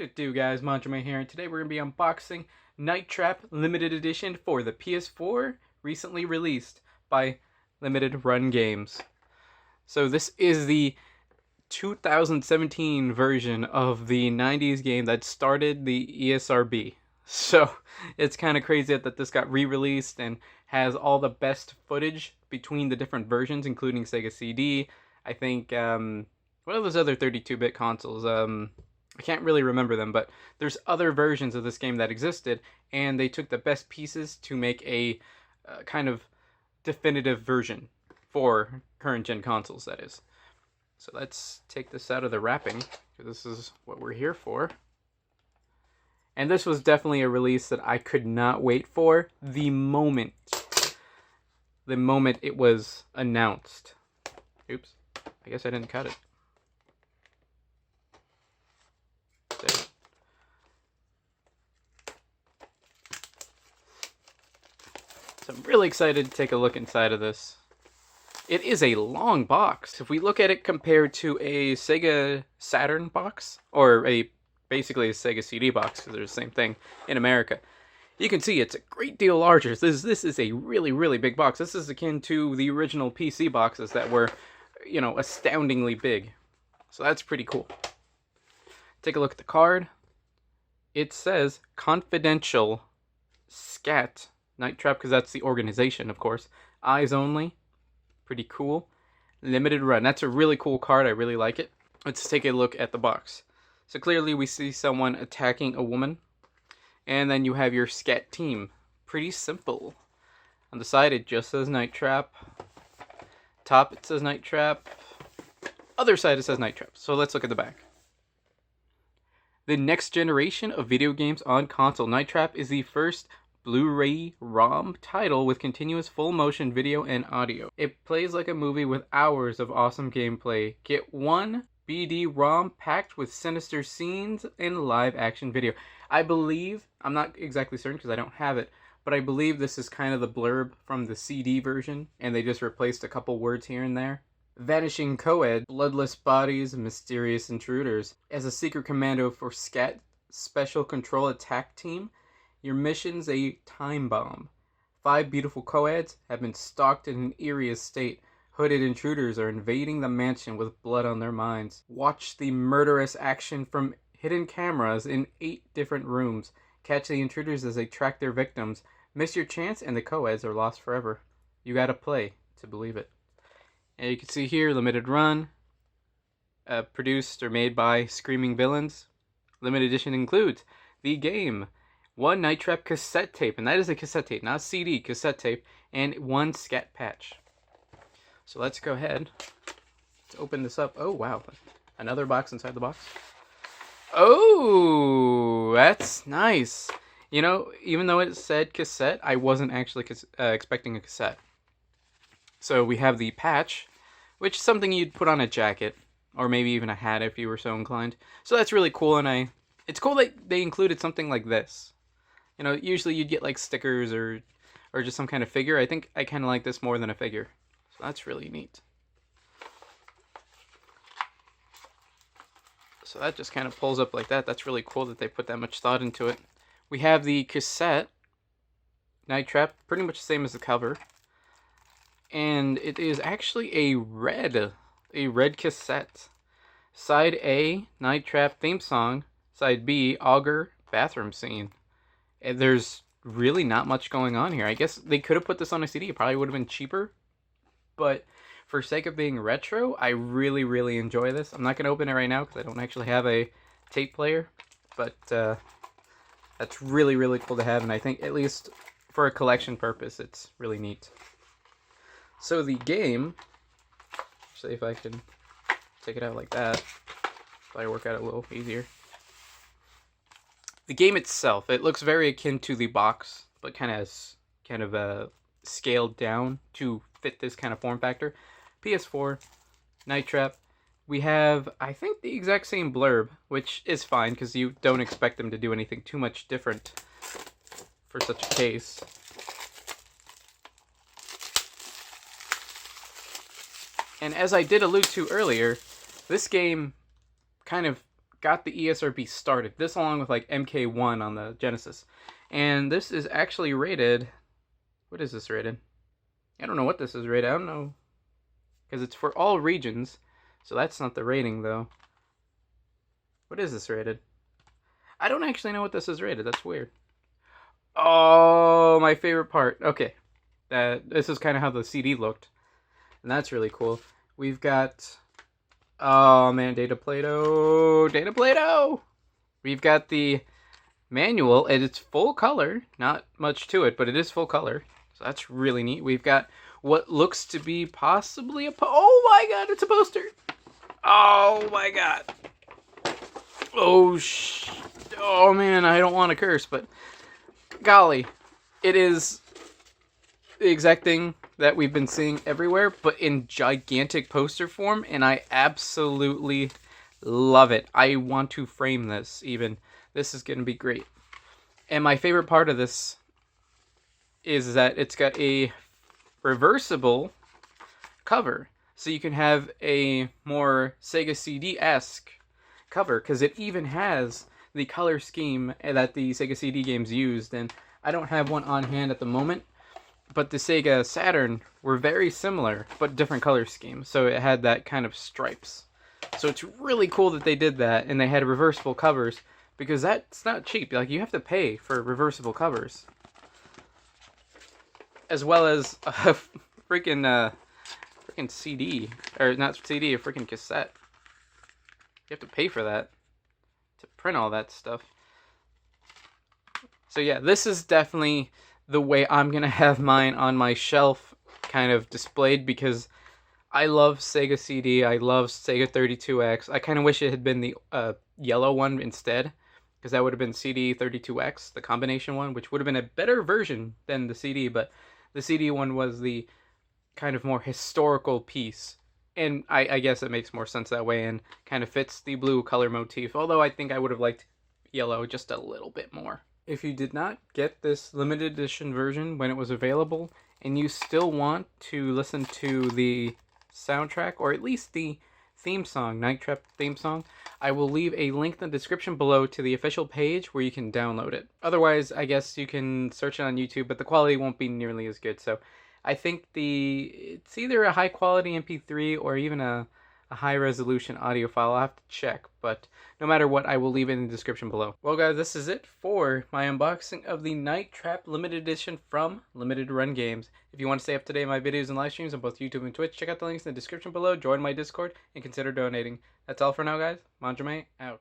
What it do, guys? Manjoume here, and today we're going to be unboxing Night Trap Limited Edition for the PS4, recently released by Limited Run Games. So this is the 2017 version of the 90s game that started the ESRB. So it's kind of crazy that this got re-released and has all the best footage between the different versions, including Sega CD. I think, what are those other 32-bit consoles? I can't really remember them, but there's other versions of this game that existed, and they took the best pieces to make a kind of definitive version for current-gen consoles, that is. So let's take this out of the wrapping, because this is what we're here for. And this was definitely a release that I could not wait for the moment it was announced. Oops, I guess I didn't cut it. There. So I'm really excited to take a look inside of this. It is a long box. If we look at it compared to a Sega Saturn box, or basically a Sega CD box, because they're the same thing in America, you can see it's a great deal larger. This is a really, really big box. This is akin to the original PC boxes that were, you know, astoundingly big. So that's pretty cool. Take a look at the card. It says Confidential Scat Night Trap, because that's the organization, of course. Eyes only. Pretty cool. Limited run. That's a really cool card. I really like it. Let's take a look at the box. So clearly we see someone attacking a woman. And then you have your scat team. Pretty simple. On the side it just says Night Trap. Top it says Night Trap. Other side it says Night Trap. So let's look at the back. The next generation of video games on console. Night Trap is the first Blu-ray ROM title with continuous full-motion video and audio. It plays like a movie with hours of awesome gameplay. Get one BD ROM packed with sinister scenes and live-action video. I believe, I'm not exactly certain because I don't have it, but I believe this is kind of the blurb from the CD version, and they just replaced a couple words here and there. Vanishing co-ed, bloodless bodies, mysterious intruders. As a secret commando for SCAT Special Control Attack Team, your mission's a time bomb. 5 beautiful co-eds have been stalked in an eerie state. Hooded intruders are invading the mansion with blood on their minds. Watch the murderous action from hidden cameras in 8 different rooms. Catch the intruders as they track their victims. Miss your chance and the co-eds are lost forever. You gotta play to believe it. And you can see here, limited run, produced or made by Screaming Villains. Limited edition includes the game, 1 Night Trap cassette tape, and that is a cassette tape, not CD, cassette tape, and 1 scat patch. So let's go ahead. Let's open this up. Oh, wow. Another box inside the box. Oh, that's nice. You know, even though it said cassette, I wasn't actually expecting a cassette. So we have the patch, which is something you'd put on a jacket, or maybe even a hat if you were so inclined. So that's really cool, and it's cool that they included something like this. You know, usually you'd get like stickers or just some kind of figure. I think I kind of like this more than a figure. So that's really neat. So that just kind of pulls up like that. That's really cool that they put that much thought into it. We have the cassette, Night Trap, pretty much the same as the cover. And it is actually a red cassette. Side A, Night Trap theme song. Side B, Augur bathroom scene. And there's really not much going on here. I guess they could have put this on a CD. It probably would have been cheaper. But for sake of being retro, I really, really enjoy this. I'm not going to open it right now because I don't actually have a tape player. But that's really, really cool to have. And I think at least for a collection purpose, it's really neat. So the game, see if I can take it out like that, probably work out a little easier. The game itself, it looks very akin to the box, but kind of scaled down to fit this kind of form factor. PS4, Night Trap. We have, I think, the exact same blurb, which is fine because you don't expect them to do anything too much different for such a case. And as I did allude to earlier, this game kind of got the ESRB started. This along with like MK1 on the Genesis. And this is actually rated... What is this rated? I don't know what this is rated. I don't know. Because it's for all regions. So that's not the rating though. What is this rated? I don't actually know what this is rated. That's weird. Oh, my favorite part. Okay. This is kind of how the CD looked. And that's really cool. We've got... Oh, man. Data Play-Doh. Data Play-Doh! We've got the manual, and it's full color. Not much to it, but it is full color. So that's really neat. We've got what looks to be possibly a... Oh, my God. It's a poster. Oh, my God. Oh, man. I don't want to curse, but... Golly. It is... the exact thing that we've been seeing everywhere, but in gigantic poster form, and I absolutely love it. I want to frame this, even. This is going to be great. And my favorite part of this is that it's got a reversible cover, so you can have a more Sega CD-esque cover, because it even has the color scheme that the Sega CD games used, and I don't have one on hand at the moment, but the Sega Saturn were very similar, but different color schemes. So it had that kind of stripes. So it's really cool that they did that, and they had reversible covers, because that's not cheap. Like, you have to pay for reversible covers. As well as a freaking CD. Or not CD, a freaking cassette. You have to pay for that to print all that stuff. So yeah, this is definitely the way I'm going to have mine on my shelf kind of displayed, because I love Sega CD, I love Sega 32X. I kind of wish it had been the yellow one instead, because that would have been CD 32X, the combination one, which would have been a better version than the CD, but the CD one was the kind of more historical piece. And I guess it makes more sense that way and kind of fits the blue color motif, although I think I would have liked yellow just a little bit more. If you did not get this limited edition version when it was available, and you still want to listen to the soundtrack, or at least the theme song, Night Trap theme song, I will leave a link in the description below to the official page where you can download it. Otherwise, I guess you can search it on YouTube, but the quality won't be nearly as good. So I think it's either a high quality MP3 or even a high resolution audio file. I'll have to check, but no matter what, I will leave it in the description below. Well guys, this is it for my unboxing of the Night Trap limited edition from Limited Run Games. If you want to stay up to date on my videos and live streams on both YouTube and Twitch, check out the links in the description below, join my Discord, and consider donating. That's all for now guys. Manjoume out.